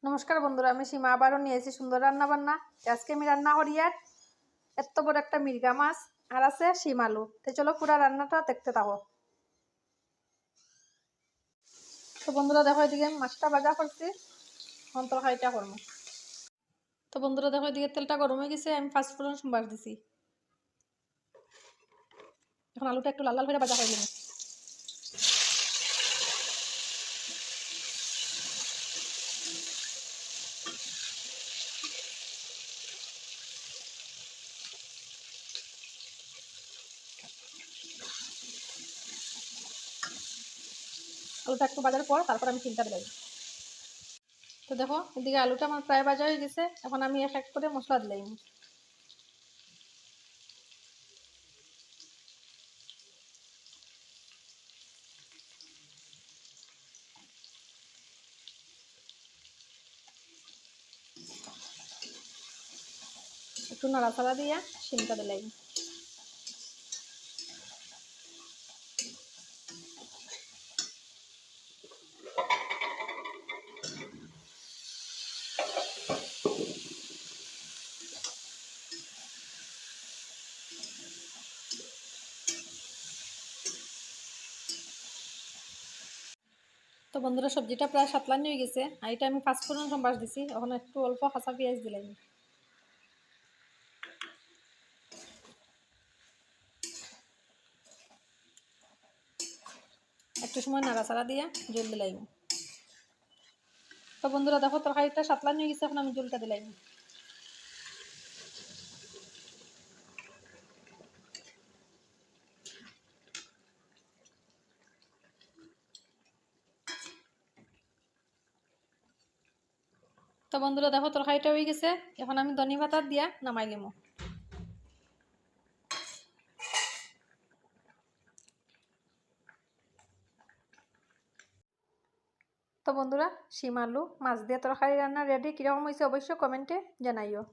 নমস্কার বন্ধুরা, আমি সীমা আবারও নিয়ে এসেছি সুন্দর রান্না বান্না। আজকে আমি রান্না করি আর এত বড় একটা মির্গা মাছ আর আছে শিম আলু। তো চলো পুরো রান্নাটা দেখতে থাকো। তো বন্ধুরা দেখো, এদিকে মাছটা ভাজা করছি, এখন তরকারিটা করবো। তো বন্ধুরা দেখো, এদিকে তেলটা গরম হয়ে গেছে, আমি পাঁচফোড়ন সম্বার দিছি। এখন আলুটা একটু লাল লাল করে ভাজা করে নিই। আলুটা একটু ভাজার পর তারপর আমি চিন্তা দিলাম। তো দেখো, এদিকে আলুটা আমার প্রায় ভাজা হয়ে গেছে, এখন আমি এক এক করে মশলা দিলাম। একটু নাড়াচাড়া দিয়ে শিমটা দিলাম। তো বন্ধুরা, সবজিটা প্রায় সাতলানি হয়ে গেছে, আর এটা আমি পাঁচফোড়ন সম্বাস দিছি। এখন একটু অল্প কাঁচা পেঁয়াজ দিলাম। একটু সময় নাড়াচাড়া দিয়ে জল দিলাম। তো বন্ধুরা দেখো, তরকারিটা সাতলানি হয়ে গেছে, এখন আমি জলটা দিলাম। তো বন্ধুরা দেখো, তরকারিটা হয়ে গেছে, এখন আমি ধনে পাতা দিয়া নামাই লিমু। তো বন্ধুরা, শিম আলু মাছ দিয়ে তরকারি রান্না রেডি। কীরকম হয়েছে অবশ্যই কমেন্টে জানাইও।